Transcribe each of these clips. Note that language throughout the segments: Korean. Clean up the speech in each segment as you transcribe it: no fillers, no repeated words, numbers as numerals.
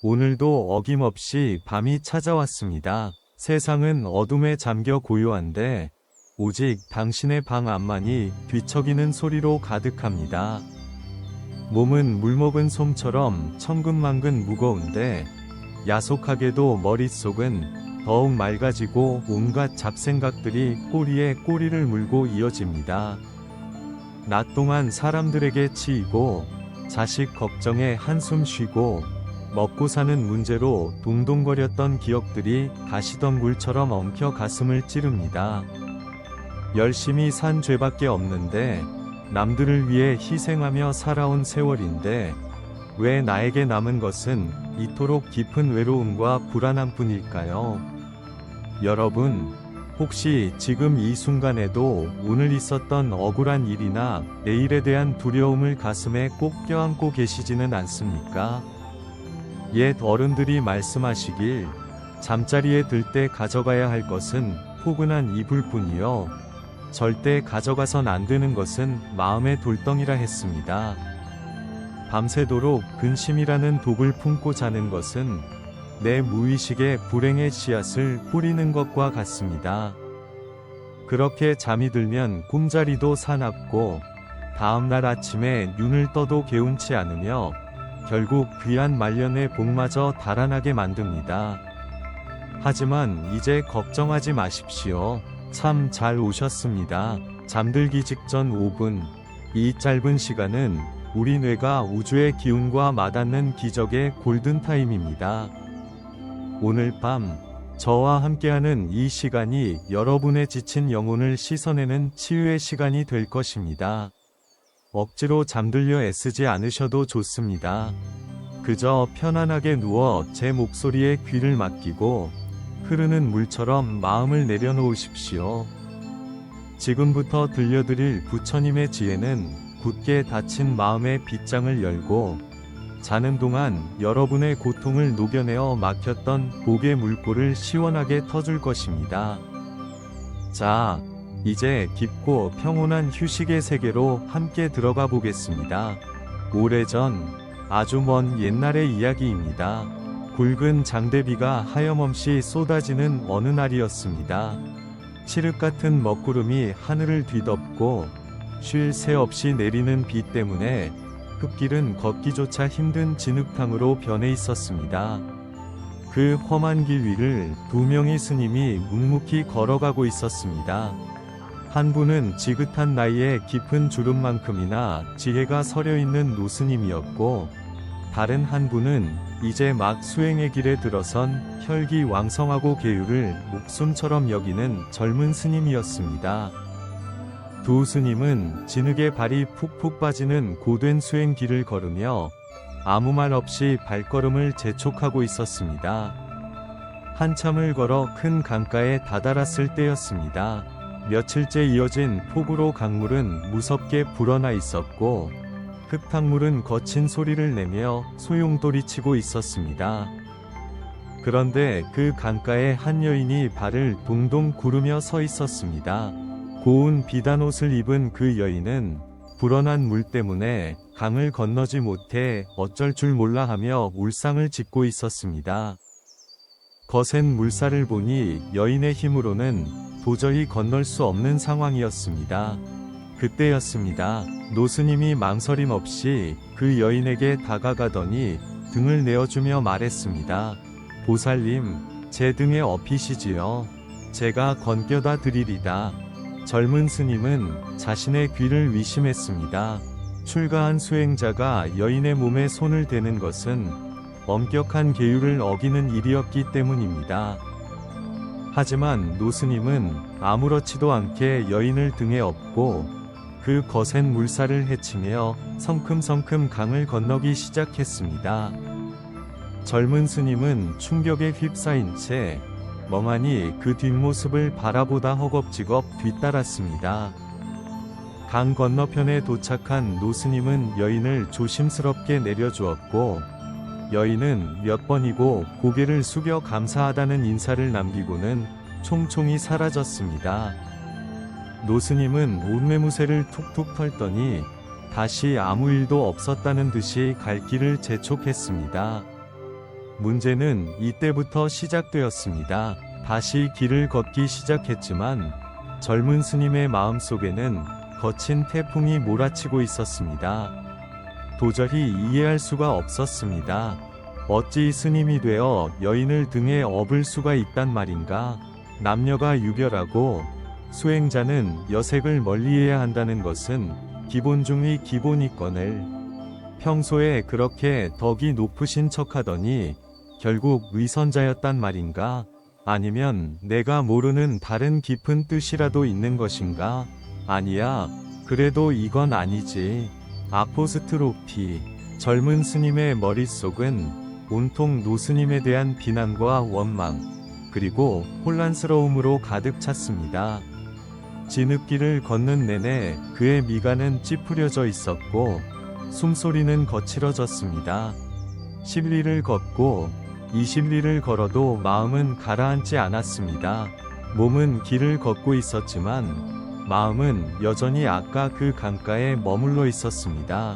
오늘도 어김없이 밤이 찾아왔습니다. 세상은 어둠에 잠겨 고요한데 오직 당신의 방 안만이 뒤척이는 소리로 가득합니다. 몸은 물먹은 솜처럼 천근만근 무거운데 야속하게도 머릿속은 더욱 맑아지고 온갖 잡생각들이 꼬리에 꼬리를 물고 이어집니다. 낮 동안 사람들에게 치이고 자식 걱정에 한숨 쉬고 먹고 사는 문제로 동동거렸던 기억들이 가시덤굴처럼 엉켜 가슴을 찌릅니다. 열심히 산 죄밖에 없는데 남들을 위해 희생하며 살아온 세월인데 왜 나에게 남은 것은 이토록 깊은 외로움과 불안함 뿐일까요? 여러분, 혹시 지금 이 순간에도 오늘 있었던 억울한 일이나 내일에 대한 두려움을 가슴에 꼭 껴안고 계시지는 않습니까? 옛 어른들이 말씀하시길 잠자리에 들 때 가져가야 할 것은 포근한 이불뿐이요 절대 가져가선 안 되는 것은 마음의 돌덩이라 했습니다. 밤새도록 근심이라는 독을 품고 자는 것은 내 무의식에 불행의 씨앗을 뿌리는 것과 같습니다. 그렇게 잠이 들면 꿈자리도 사납고 다음날 아침에 눈을 떠도 개운치 않으며 결국 귀한 말년의 복마저 달아나게 만듭니다. 하지만 이제 걱정하지 마십시오. 참 잘 오셨습니다. 잠들기 직전 5분. 이 짧은 시간은 우리 뇌가 우주의 기운과 맞닿는 기적의 골든타임입니다. 오늘 밤 저와 함께하는 이 시간이 여러분의 지친 영혼을 씻어내는 치유의 시간이 될 것입니다. 억지로 잠들려 애쓰지 않으셔도 좋습니다. 그저 편안하게 누워 제 목소리에 귀를 맡기고 흐르는 물처럼 마음을 내려놓으십시오. 지금부터 들려드릴 부처님의 지혜는 굳게 닫힌 마음의 빗장을 열고 자는 동안 여러분의 고통을 녹여내어 막혔던 복의 물꼬를 시원하게 터줄 것입니다. 자, 이제 깊고 평온한 휴식의 세계로 함께 들어가 보겠습니다. 오래전, 아주 먼 옛날의 이야기입니다. 굵은 장대비가 하염없이 쏟아지는 어느 날이었습니다. 칠흑 같은 먹구름이 하늘을 뒤덮고 쉴 새 없이 내리는 비 때문에 흙길은 걷기조차 힘든 진흙탕으로 변해 있었습니다. 그 험한 길 위를 두 명의 스님이 묵묵히 걸어가고 있었습니다. 한 분은 지긋한 나이에 깊은 주름만큼이나 지혜가 서려있는 노스님이었고 다른 한 분은 이제 막 수행의 길에 들어선 혈기왕성하고 계율을 목숨처럼 여기는 젊은 스님이었습니다. 두 스님은 진흙에 발이 푹푹 빠지는 고된 수행 길을 걸으며 아무 말 없이 발걸음을 재촉하고 있었습니다. 한참을 걸어 큰 강가에 다다랐을 때였습니다. 며칠째 이어진 폭우로 강물은 무섭게 불어나 있었고 흙탕물은 거친 소리를 내며 소용돌이치고 있었습니다. 그런데 그 강가에 한 여인이 발을 동동 구르며 서 있었습니다. 고운 비단옷을 입은 그 여인은 불어난 물 때문에 강을 건너지 못해 어쩔 줄 몰라 하며 울상을 짓고 있었습니다. 거센 물살을 보니 여인의 힘으로는 도저히 건널 수 없는 상황이었습니다. 그때였습니다. 노스님이 망설임 없이 그 여인에게 다가가더니 등을 내어주며 말했습니다. 보살님, 제 등에 업히시지요. 제가 건겨다 드리리다. 젊은 스님은 자신의 귀를 위심했습니다. 출가한 수행자가 여인의 몸에 손을 대는 것은 엄격한 계율을 어기는 일이었기 때문입니다. 하지만 노스님은 아무렇지도 않게 여인을 등에 업고 그 거센 물살을 헤치며 성큼성큼 강을 건너기 시작했습니다. 젊은 스님은 충격에 휩싸인 채 멍하니 그 뒷모습을 바라보다 허겁지겁 뒤따랐습니다. 강 건너편에 도착한 노스님은 여인을 조심스럽게 내려주었고 여인은 몇 번이고 고개를 숙여 감사하다는 인사를 남기고는 총총히 사라졌습니다. 노스님은 옷매무새를 툭툭 털더니 다시 아무 일도 없었다는 듯이 갈 길을 재촉했습니다. 문제는 이때부터 시작되었습니다. 다시 길을 걷기 시작했지만 젊은 스님의 마음속에는 거친 태풍이 몰아치고 있었습니다. 도저히 이해할 수가 없었습니다. 어찌 스님이 되어 여인을 등에 업을 수가 있단 말인가? 남녀가 유별하고 수행자는 여색을 멀리해야 한다는 것은 기본 중의 기본이거늘 평소에 그렇게 덕이 높으신 척하더니 결국 위선자였단 말인가? 아니면 내가 모르는 다른 깊은 뜻이라도 있는 것인가? 아니야. 그래도 이건 아니지. 아포스트로피. 젊은 스님의 머릿속은 온통 노스님에 대한 비난과 원망, 그리고 혼란스러움으로 가득 찼습니다. 진흙길을 걷는 내내 그의 미간은 찌푸려져 있었고 숨소리는 거칠어졌습니다. 10리를 걷고 20리를 걸어도 마음은 가라앉지 않았습니다. 몸은 길을 걷고 있었지만 마음은 여전히 아까 그 강가에 머물러 있었습니다.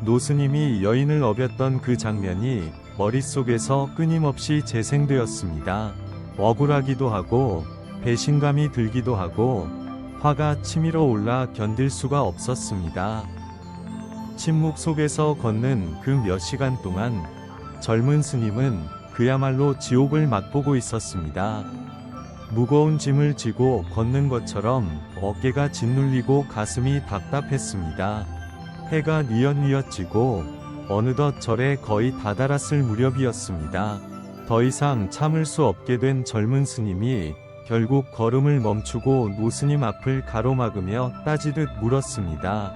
노스님이 여인을 업였던 그 장면이 머릿속에서 끊임없이 재생되었습니다. 억울하기도 하고 배신감이 들기도 하고 화가 치밀어 올라 견딜 수가 없었습니다. 침묵 속에서 걷는 그 몇 시간 동안 젊은 스님은 그야말로 지옥을 맛보고 있었습니다. 무거운 짐을 지고 걷는 것처럼 어깨가 짓눌리고 가슴이 답답했습니다. 해가 뉘엿뉘엿 지고 어느덧 절에 거의 다다랐을 무렵이었습니다. 더 이상 참을 수 없게 된 젊은 스님이 결국 걸음을 멈추고 노스님 앞을 가로막으며 따지듯 물었습니다.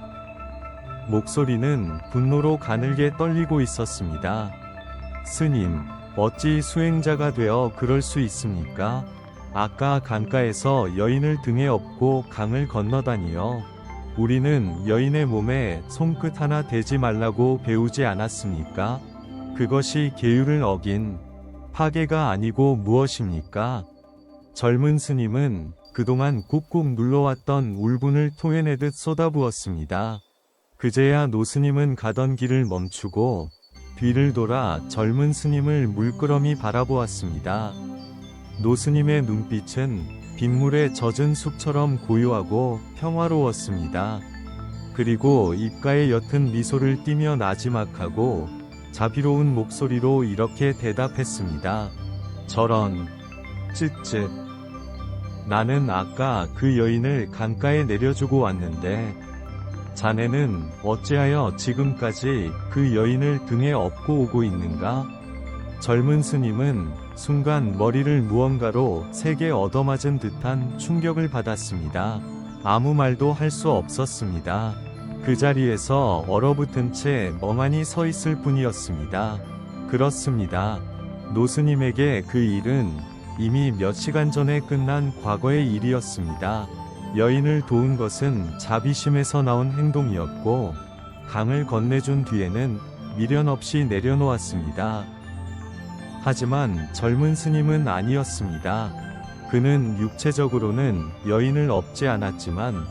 목소리는 분노로 가늘게 떨리고 있었습니다. 스님, 어찌 수행자가 되어 그럴 수 있습니까? 아까 강가에서 여인을 등에 업고 강을 건너다니요. 우리는 여인의 몸에 손끝 하나 대지 말라고 배우지 않았습니까? 그것이 계율을 어긴 파괴가 아니고 무엇입니까? 젊은 스님은 그동안 꾹꾹 눌러왔던 울분을 토해내듯 쏟아부었습니다. 그제야 노스님은 가던 길을 멈추고 뒤를 돌아 젊은 스님을 물끄러미 바라보았습니다. 노스님의 눈빛은 빗물에 젖은 숲처럼 고요하고 평화로웠습니다. 그리고 입가에 옅은 미소를 띠며 나지막하고 자비로운 목소리로 이렇게 대답했습니다. 저런, 쯧쯧. 나는 아까 그 여인을 강가에 내려주고 왔는데 자네는 어찌하여 지금까지 그 여인을 등에 업고 오고 있는가? 젊은 스님은 순간 머리를 무언가로 세게 얻어맞은 듯한 충격을 받았습니다. 아무 말도 할 수 없었습니다. 그 자리에서 얼어붙은 채 멍하니 서 있을 뿐이었습니다. 그렇습니다. 노스님에게 그 일은 이미 몇 시간 전에 끝난 과거의 일이었습니다. 여인을 도운 것은 자비심에서 나온 행동이었고 강을 건네준 뒤에는 미련 없이 내려놓았습니다. 하지만 젊은 스님은 아니었습니다. 그는 육체적으로는 여인을 업지 않았지만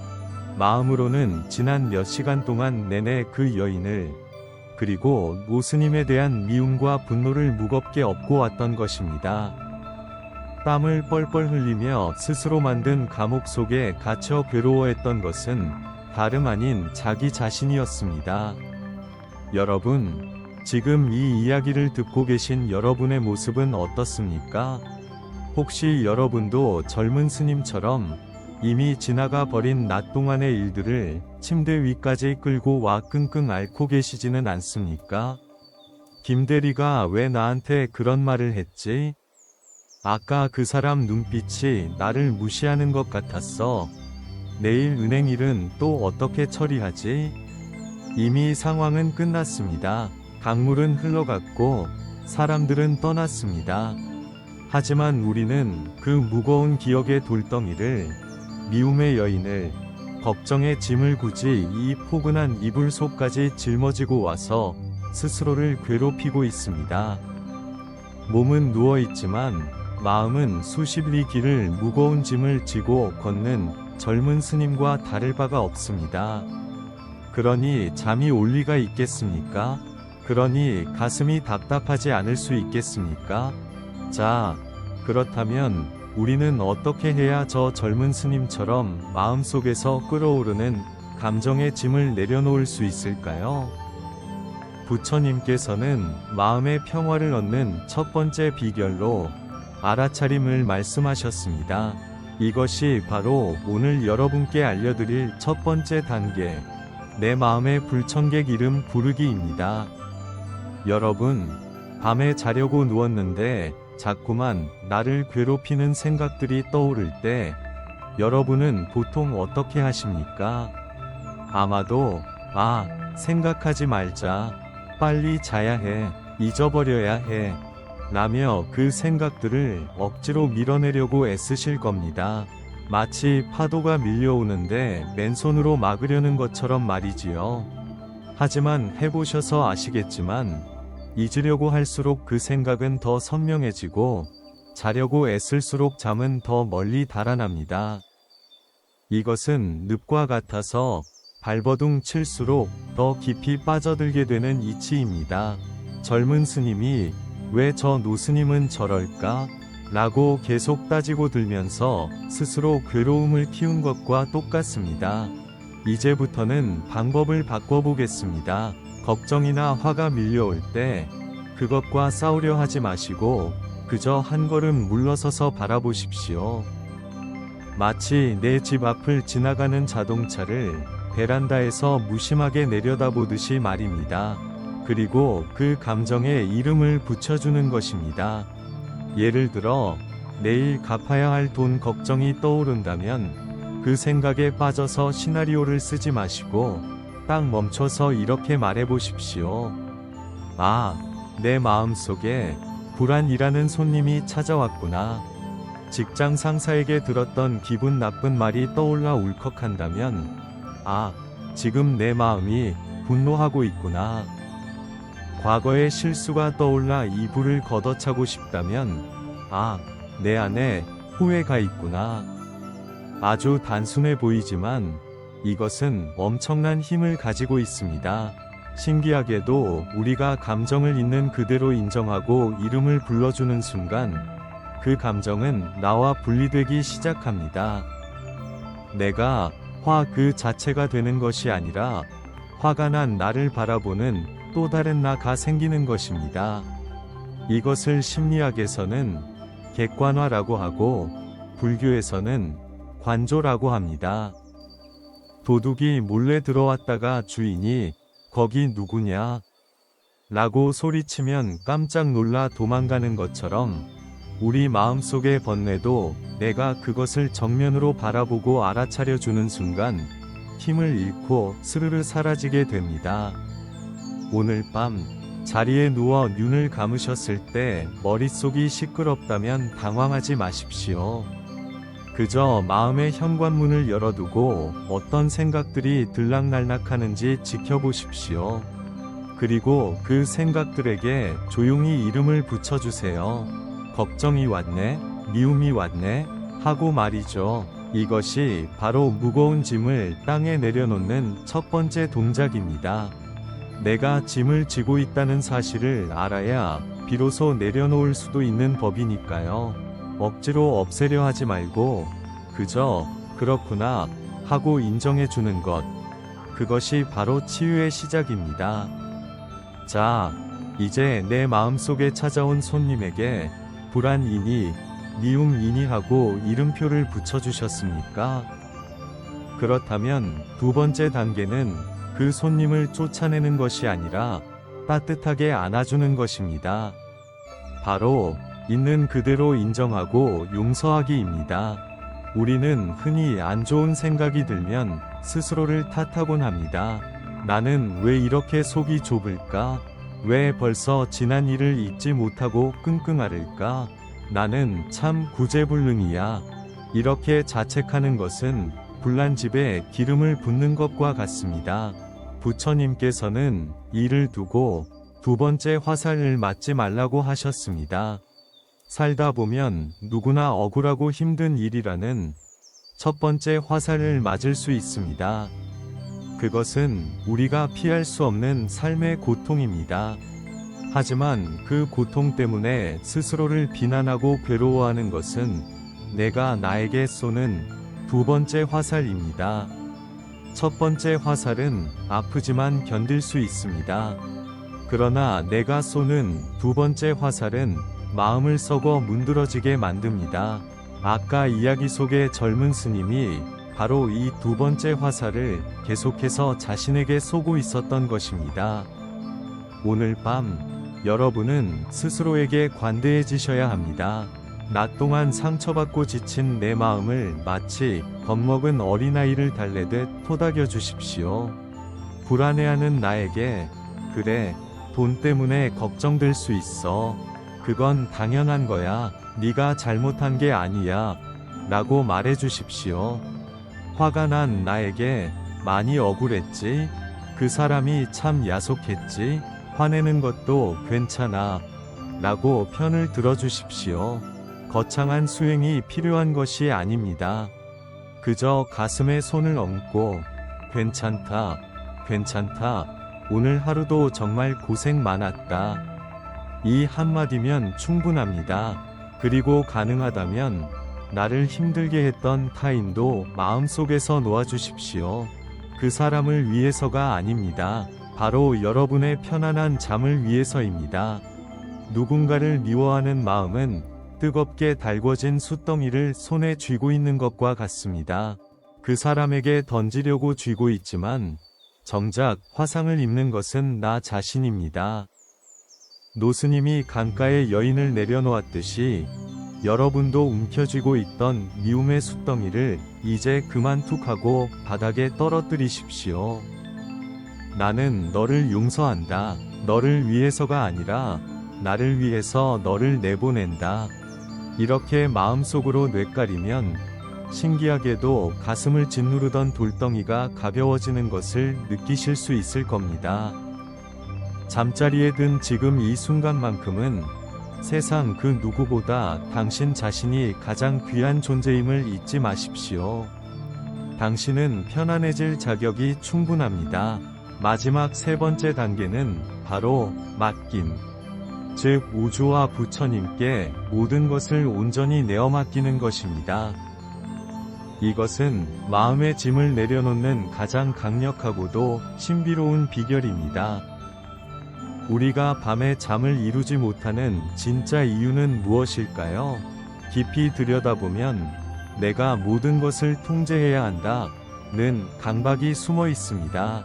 마음으로는 지난 몇 시간 동안 내내 그 여인을 그리고 노스님에 대한 미움과 분노를 무겁게 업고 왔던 것입니다. 땀을 뻘뻘 흘리며 스스로 만든 감옥 속에 갇혀 괴로워했던 것은 다름 아닌 자기 자신이었습니다. 여러분, 지금 이 이야기를 듣고 계신 여러분의 모습은 어떻습니까? 혹시 여러분도 젊은 스님처럼 이미 지나가 버린 낮 동안의 일들을 침대 위까지 끌고 와 끙끙 앓고 계시지는 않습니까? 김대리가 왜 나한테 그런 말을 했지? 아까 그 사람 눈빛이 나를 무시하는 것 같았어. 내일 은행 일은 또 어떻게 처리하지? 이미 상황은 끝났습니다. 강물은 흘러갔고 사람들은 떠났습니다. 하지만 우리는 그 무거운 기억의 돌덩이를, 미움의 여인을, 걱정의 짐을 굳이 이 포근한 이불 속까지 짊어지고 와서 스스로를 괴롭히고 있습니다. 몸은 누워있지만 마음은 수십 리 길을 무거운 짐을 지고 걷는 젊은 스님과 다를 바가 없습니다. 그러니 잠이 올 리가 있겠습니까? 그러니 가슴이 답답하지 않을 수 있겠습니까? 자, 그렇다면 우리는 어떻게 해야 저 젊은 스님처럼 마음속에서 끓어오르는 감정의 짐을 내려놓을 수 있을까요? 부처님께서는 마음의 평화를 얻는 첫 번째 비결로 알아차림을 말씀하셨습니다. 이것이 바로 오늘 여러분께 알려드릴 첫 번째 단계, 내 마음의 불청객 이름 부르기입니다. 여러분, 밤에 자려고 누웠는데 자꾸만 나를 괴롭히는 생각들이 떠오를 때 여러분은 보통 어떻게 하십니까? 아마도 생각하지 말자, 빨리 자야 해, 잊어버려야 해 라며 그 생각들을 억지로 밀어내려고 애쓰실 겁니다. 마치 파도가 밀려오는데 맨손으로 막으려는 것처럼 말이지요. 하지만 해보셔서 아시겠지만 잊으려고 할수록 그 생각은 더 선명해지고 자려고 애쓸수록 잠은 더 멀리 달아납니다. 이것은 늪과 같아서 발버둥 칠수록 더 깊이 빠져들게 되는 이치입니다. 젊은 스님이 왜 저 노스님은 저럴까? 라고 계속 따지고 들면서 스스로 괴로움을 키운 것과 똑같습니다. 이제부터는 방법을 바꿔보겠습니다. 걱정이나 화가 밀려올 때 그것과 싸우려 하지 마시고 그저 한 걸음 물러서서 바라보십시오. 마치 내 집 앞을 지나가는 자동차를 베란다에서 무심하게 내려다보듯이 말입니다. 그리고 그 감정에 이름을 붙여주는 것입니다. 예를 들어 내일 갚아야 할 돈 걱정이 떠오른다면 그 생각에 빠져서 시나리오를 쓰지 마시고 딱 멈춰서 이렇게 말해보십시오. 내 마음속에 불안이라는 손님이 찾아왔구나. 직장 상사에게 들었던 기분 나쁜 말이 떠올라 울컥한다면 지금 내 마음이 분노하고 있구나. 과거의 실수가 떠올라 이불을 걷어차고 싶다면 내 안에 후회가 있구나. 아주 단순해 보이지만 이것은 엄청난 힘을 가지고 있습니다. 신기하게도 우리가 감정을 있는 그대로 인정하고 이름을 불러주는 순간 그 감정은 나와 분리되기 시작합니다. 내가 화 그 자체가 되는 것이 아니라 화가 난 나를 바라보는 또 다른 나가 생기는 것입니다. 이것을 심리학에서는 객관화라고 하고 불교에서는 관조라고 합니다. 도둑이 몰래 들어왔다가 주인이 거기 누구냐? 라고 소리치면 깜짝 놀라 도망가는 것처럼 우리 마음속의 번뇌도 내가 그것을 정면으로 바라보고 알아차려 주는 순간 힘을 잃고 스르르 사라지게 됩니다. 오늘 밤 자리에 누워 눈을 감으셨을 때 머릿속이 시끄럽다면 당황하지 마십시오. 그저 마음의 현관문을 열어두고 어떤 생각들이 들락날락하는지 지켜보십시오. 그리고 그 생각들에게 조용히 이름을 붙여주세요. 걱정이 왔네, 미움이 왔네 하고 말이죠. 이것이 바로 무거운 짐을 땅에 내려놓는 첫 번째 동작입니다. 내가 짐을 지고 있다는 사실을 알아야 비로소 내려놓을 수도 있는 법이니까요. 억지로 없애려 하지 말고 그저 그렇구나 하고 인정해 주는 것. 그것이 바로 치유의 시작입니다. 자, 이제 내 마음속에 찾아온 손님에게 불안이니 미움이니 하고 이름표를 붙여주셨습니까? 그렇다면 두 번째 단계는 그 손님을 쫓아내는 것이 아니라 따뜻하게 안아주는 것입니다. 바로 있는 그대로 인정하고 용서하기입니다. 우리는 흔히 안 좋은 생각이 들면 스스로를 탓하곤 합니다. 나는 왜 이렇게 속이 좁을까? 왜 벌써 지난 일을 잊지 못하고 끙끙 앓을까? 나는 참 구제불능이야. 이렇게 자책하는 것은 불난 집에 기름을 붓는 것과 같습니다. 부처님께서는 이를 두고 두 번째 화살을 맞지 말라고 하셨습니다. 살다 보면 누구나 억울하고 힘든 일이라는 첫 번째 화살을 맞을 수 있습니다. 그것은 우리가 피할 수 없는 삶의 고통입니다. 하지만 그 고통 때문에 스스로를 비난하고 괴로워하는 것은 내가 나에게 쏘는 두 번째 화살입니다. 첫 번째 화살은 아프지만 견딜 수 있습니다. 그러나 내가 쏘는 두 번째 화살은 마음을 썩어 문드러지게 만듭니다. 아까 이야기 속의 젊은 스님이 바로 이 두 번째 화살을 계속해서 자신에게 쏘고 있었던 것입니다. 오늘 밤 여러분은 스스로에게 관대해지셔야 합니다. 낮 동안 상처받고 지친 내 마음을 마치 겁먹은 어린아이를 달래듯 토닥여 주십시오. 불안해하는 나에게 그래, 돈 때문에 걱정될 수 있어. 그건 당연한 거야. 네가 잘못한 게 아니야. 라고 말해 주십시오. 화가 난 나에게 많이 억울했지? 그 사람이 참 야속했지? 화내는 것도 괜찮아. 라고 편을 들어주십시오. 거창한 수행이 필요한 것이 아닙니다. 그저 가슴에 손을 얹고 괜찮다, 괜찮다. 오늘 하루도 정말 고생 많았다. 이 한마디면 충분합니다. 그리고 가능하다면 나를 힘들게 했던 타인도 마음속에서 놓아주십시오. 그 사람을 위해서가 아닙니다. 바로 여러분의 편안한 잠을 위해서입니다. 누군가를 미워하는 마음은 뜨겁게 달궈진 숯덩이를 손에 쥐고 있는 것과 같습니다. 그 사람에게 던지려고 쥐고 있지만 정작 화상을 입는 것은 나 자신입니다. 노스님이 강가에 여인을 내려놓았듯이 여러분도 움켜쥐고 있던 미움의 숯덩이를 이제 그만 툭 하고 바닥에 떨어뜨리십시오. 나는 너를 용서한다. 너를 위해서가 아니라 나를 위해서 너를 내보낸다. 이렇게 마음속으로 뇌까리면 신기하게도 가슴을 짓누르던 돌덩이가 가벼워지는 것을 느끼실 수 있을 겁니다. 잠자리에 든 지금 이 순간만큼은 세상 그 누구보다 당신 자신이 가장 귀한 존재임을 잊지 마십시오. 당신은 편안해질 자격이 충분합니다. 마지막 세 번째 단계는 바로 맡김. 즉 우주와 부처님께 모든 것을 온전히 내어 맡기는 것입니다. 이것은 마음의 짐을 내려놓는 가장 강력하고도 신비로운 비결입니다. 우리가 밤에 잠을 이루지 못하는 진짜 이유는 무엇일까요? 깊이 들여다보면 내가 모든 것을 통제해야 한다는 강박이 숨어 있습니다.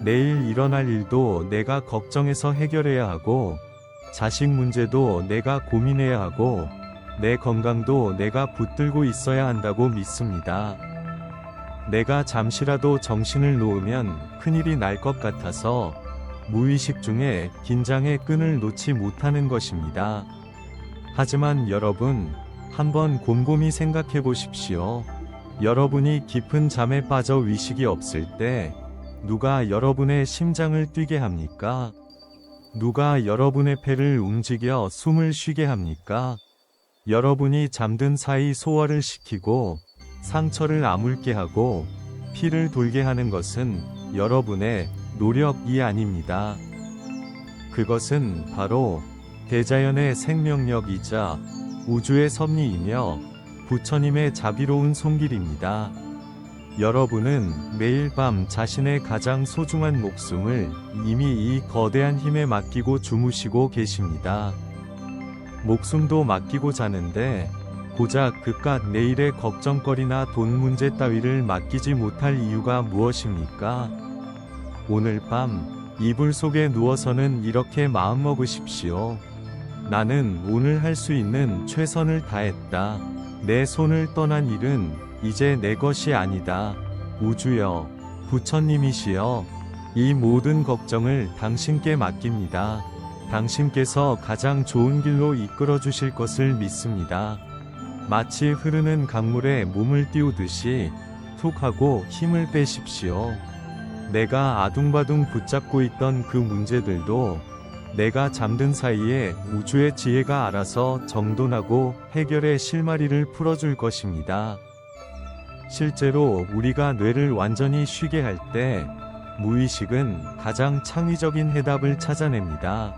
내일 일어날 일도 내가 걱정해서 해결해야 하고, 자식 문제도 내가 고민해야 하고, 내 건강도 내가 붙들고 있어야 한다고 믿습니다. 내가 잠시라도 정신을 놓으면 큰일이 날 것 같아서 무의식 중에 긴장의 끈을 놓지 못하는 것입니다. 하지만 여러분, 한번 곰곰이 생각해 보십시오. 여러분이 깊은 잠에 빠져 의식이 없을 때 누가 여러분의 심장을 뛰게 합니까? 누가 여러분의 폐를 움직여 숨을 쉬게 합니까? 여러분이 잠든 사이 소화를 시키고 상처를 아물게 하고 피를 돌게 하는 것은 여러분의 노력이 아닙니다. 그것은 바로 대자연의 생명력이자 우주의 섭리이며 부처님의 자비로운 손길입니다. 여러분은 매일 밤 자신의 가장 소중한 목숨을 이미 이 거대한 힘에 맡기고 주무시고 계십니다. 목숨도 맡기고 자는데 고작 그깟 내일의 걱정거리나 돈 문제 따위를 맡기지 못할 이유가 무엇입니까? 오늘 밤 이불 속에 누워서는 이렇게 마음먹으십시오. 나는 오늘 할 수 있는 최선을 다했다. 내 손을 떠난 일은 이제 내 것이 아니다. 우주여, 부처님이시여, 이 모든 걱정을 당신께 맡깁니다. 당신께서 가장 좋은 길로 이끌어 주실 것을 믿습니다. 마치 흐르는 강물에 몸을 띄우듯이 툭 하고 힘을 빼십시오. 내가 아둥바둥 붙잡고 있던 그 문제들도 내가 잠든 사이에 우주의 지혜가 알아서 정돈하고 해결의 실마리를 풀어줄 것입니다. 실제로 우리가 뇌를 완전히 쉬게 할 때 무의식은 가장 창의적인 해답을 찾아냅니다.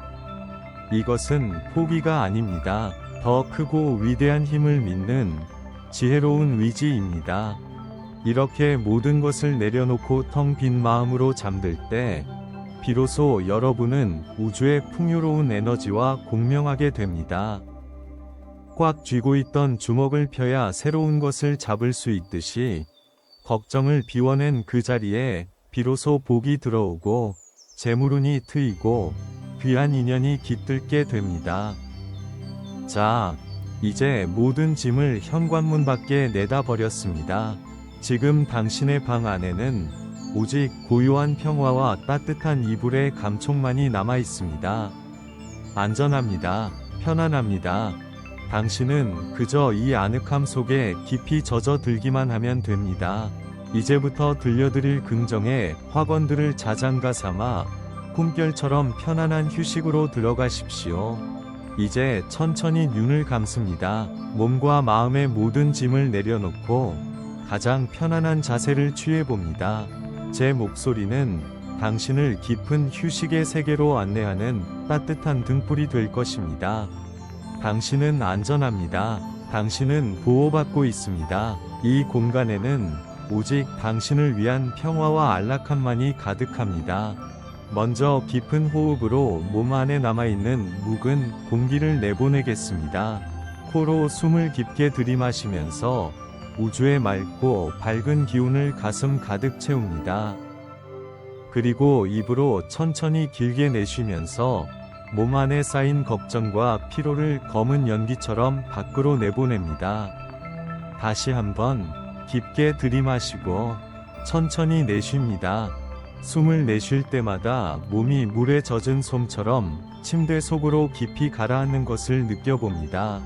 이것은 포기가 아닙니다. 더 크고 위대한 힘을 믿는 지혜로운 의지입니다. 이렇게 모든 것을 내려놓고 텅 빈 마음으로 잠들 때 비로소 여러분은 우주의 풍요로운 에너지와 공명하게 됩니다. 꽉 쥐고 있던 주먹을 펴야 새로운 것을 잡을 수 있듯이 걱정을 비워낸 그 자리에 비로소 복이 들어오고 재물운이 트이고 귀한 인연이 깃들게 됩니다. 자, 이제 모든 짐을 현관문 밖에 내다 버렸습니다. 지금 당신의 방 안에는 오직 고요한 평화와 따뜻한 이불의 감촉만이 남아 있습니다. 안전합니다. 편안합니다. 당신은 그저 이 아늑함 속에 깊이 젖어들기만 하면 됩니다. 이제부터 들려드릴 긍정의 확언들을 자장가 삼아 꿈결처럼 편안한 휴식으로 들어가십시오. 이제 천천히 눈을 감습니다. 몸과 마음의 모든 짐을 내려놓고 가장 편안한 자세를 취해봅니다. 제 목소리는 당신을 깊은 휴식의 세계로 안내하는 따뜻한 등불이 될 것입니다. 당신은 안전합니다. 당신은 보호받고 있습니다. 이 공간에는 오직 당신을 위한 평화와 안락함만이 가득합니다. 먼저 깊은 호흡으로 몸 안에 남아있는 묵은 공기를 내보내겠습니다. 코로 숨을 깊게 들이마시면서 우주의 맑고 밝은 기운을 가슴 가득 채웁니다. 그리고 입으로 천천히 길게 내쉬면서 몸 안에 쌓인 걱정과 피로를 검은 연기처럼 밖으로 내보냅니다. 다시 한번 깊게 들이마시고 천천히 내쉽니다. 숨을 내쉴 때마다 몸이 물에 젖은 솜처럼 침대 속으로 깊이 가라앉는 것을 느껴봅니다.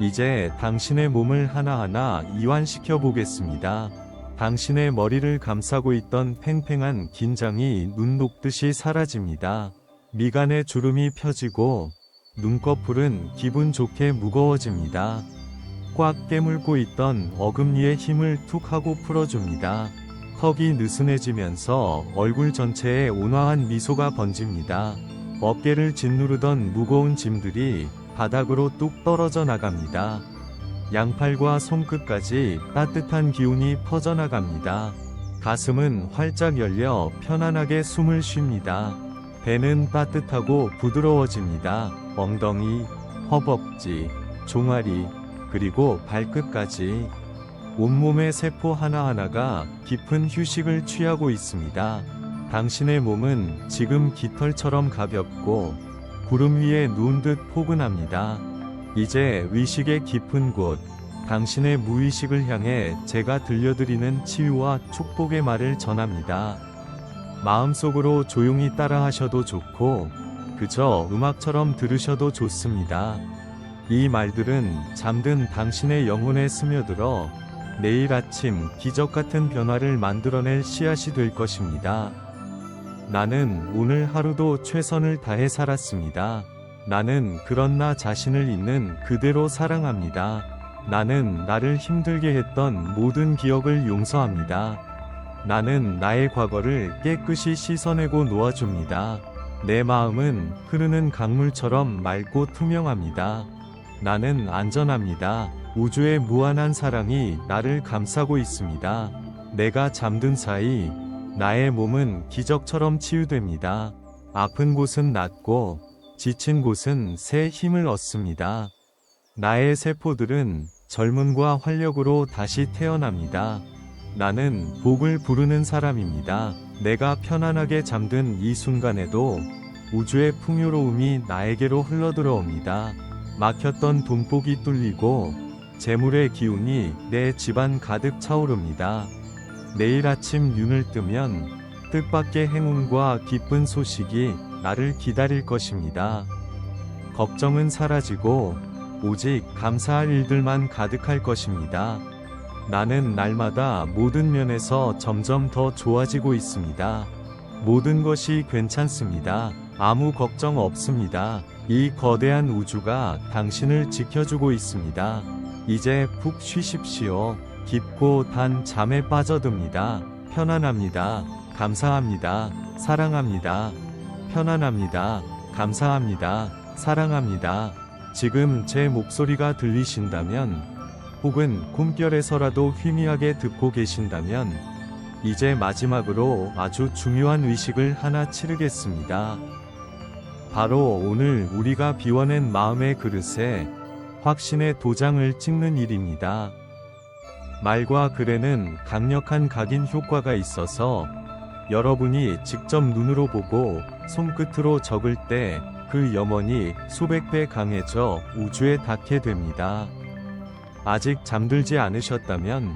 이제 당신의 몸을 하나하나 이완시켜 보겠습니다. 당신의 머리를 감싸고 있던 팽팽한 긴장이 눈 녹듯이 사라집니다. 미간의 주름이 펴지고 눈꺼풀은 기분 좋게 무거워집니다. 꽉 깨물고 있던 어금니의 힘을 툭 하고 풀어줍니다. 턱이 느슨해지면서 얼굴 전체에 온화한 미소가 번집니다. 어깨를 짓누르던 무거운 짐들이 바닥으로 뚝 떨어져 나갑니다. 양팔과 손끝까지 따뜻한 기운이 퍼져나갑니다. 가슴은 활짝 열려 편안하게 숨을 쉽니다. 배는 따뜻하고 부드러워집니다. 엉덩이, 허벅지, 종아리, 그리고 발끝까지 온몸의 세포 하나하나가 깊은 휴식을 취하고 있습니다. 당신의 몸은 지금 깃털처럼 가볍고 구름 위에 누운 듯 포근합니다. 이제 의식의 깊은 곳, 당신의 무의식을 향해 제가 들려드리는 치유와 축복의 말을 전합니다. 마음속으로 조용히 따라 하셔도 좋고 그저 음악처럼 들으셔도 좋습니다. 이 말들은 잠든 당신의 영혼에 스며들어 내일 아침 기적 같은 변화를 만들어낼 씨앗이 될 것입니다. 나는 오늘 하루도 최선을 다해 살았습니다. 나는 그런 나 자신을 있는 그대로 사랑합니다. 나는 나를 힘들게 했던 모든 기억을 용서합니다. 나는 나의 과거를 깨끗이 씻어내고 놓아줍니다. 내 마음은 흐르는 강물처럼 맑고 투명합니다. 나는 안전합니다. 우주의 무한한 사랑이 나를 감싸고 있습니다. 내가 잠든 사이 나의 몸은 기적처럼 치유됩니다. 아픈 곳은 낫고 지친 곳은 새 힘을 얻습니다. 나의 세포들은 젊음과 활력으로 다시 태어납니다. 나는 복을 부르는 사람입니다. 내가 편안하게 잠든 이 순간에도 우주의 풍요로움이 나에게로 흘러들어옵니다. 막혔던 돈복이 뚫리고 재물의 기운이 내 집안 가득 차오릅니다. 내일 아침 눈을 뜨면 뜻밖의 행운과 기쁜 소식이 나를 기다릴 것입니다. 걱정은 사라지고 오직 감사할 일들만 가득할 것입니다. 나는 날마다 모든 면에서 점점 더 좋아지고 있습니다. 모든 것이 괜찮습니다. 아무 걱정 없습니다. 이 거대한 우주가 당신을 지켜주고 있습니다. 이제 푹 쉬십시오. 깊고 단 잠에 빠져듭니다. 편안합니다. 감사합니다. 사랑합니다. 편안합니다. 감사합니다. 사랑합니다. 지금 제 목소리가 들리신다면, 혹은 꿈결에서라도 희미하게 듣고 계신다면, 이제 마지막으로 아주 중요한 의식을 하나 치르겠습니다. 바로 오늘 우리가 비워낸 마음의 그릇에 확신의 도장을 찍는 일입니다. 말과 글에는 강력한 각인 효과가 있어서 여러분이 직접 눈으로 보고 손끝으로 적을 때 그 염원이 수백 배 강해져 우주에 닿게 됩니다. 아직 잠들지 않으셨다면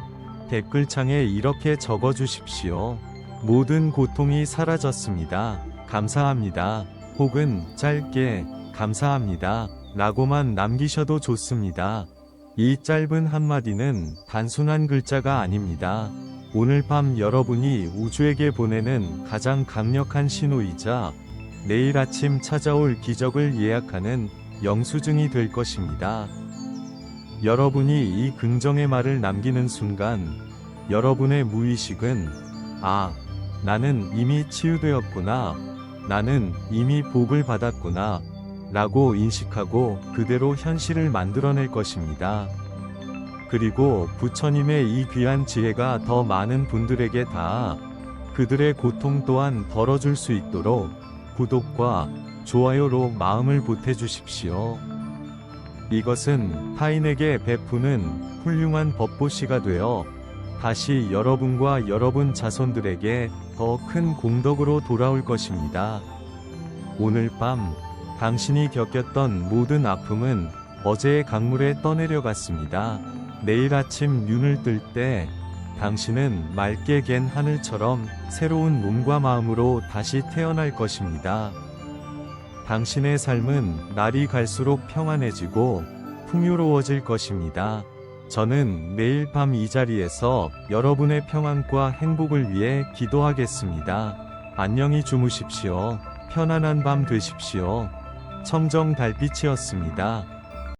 댓글창에 이렇게 적어 주십시오. 모든 고통이 사라졌습니다. 감사합니다. 혹은 짧게 감사합니다. 라고만 남기셔도 좋습니다. 이 짧은 한마디는 단순한 글자가 아닙니다. 오늘 밤 여러분이 우주에게 보내는 가장 강력한 신호이자 내일 아침 찾아올 기적을 예약하는 영수증이 될 것입니다. 여러분이 이 긍정의 말을 남기는 순간 여러분의 무의식은 나는 이미 치유되었구나. 나는 이미 복을 받았구나. 라고 인식하고 그대로 현실을 만들어낼 것입니다. 그리고 부처님의 이 귀한 지혜가 더 많은 분들에게 닿아 그들의 고통 또한 덜어줄 수 있도록 구독과 좋아요로 마음을 보태주십시오. 이것은 타인에게 베푸는 훌륭한 법보시가 되어 다시 여러분과 여러분 자손들에게 더 큰 공덕으로 돌아올 것입니다. 오늘 밤 당신이 겪었던 모든 아픔은 어제의 강물에 떠내려갔습니다. 내일 아침 눈을 뜰 때 당신은 맑게 갠 하늘처럼 새로운 몸과 마음으로 다시 태어날 것입니다. 당신의 삶은 날이 갈수록 평안해지고 풍요로워질 것입니다. 저는 매일 밤 이 자리에서 여러분의 평안과 행복을 위해 기도하겠습니다. 안녕히 주무십시오. 편안한 밤 되십시오. 청정 달빛이었습니다.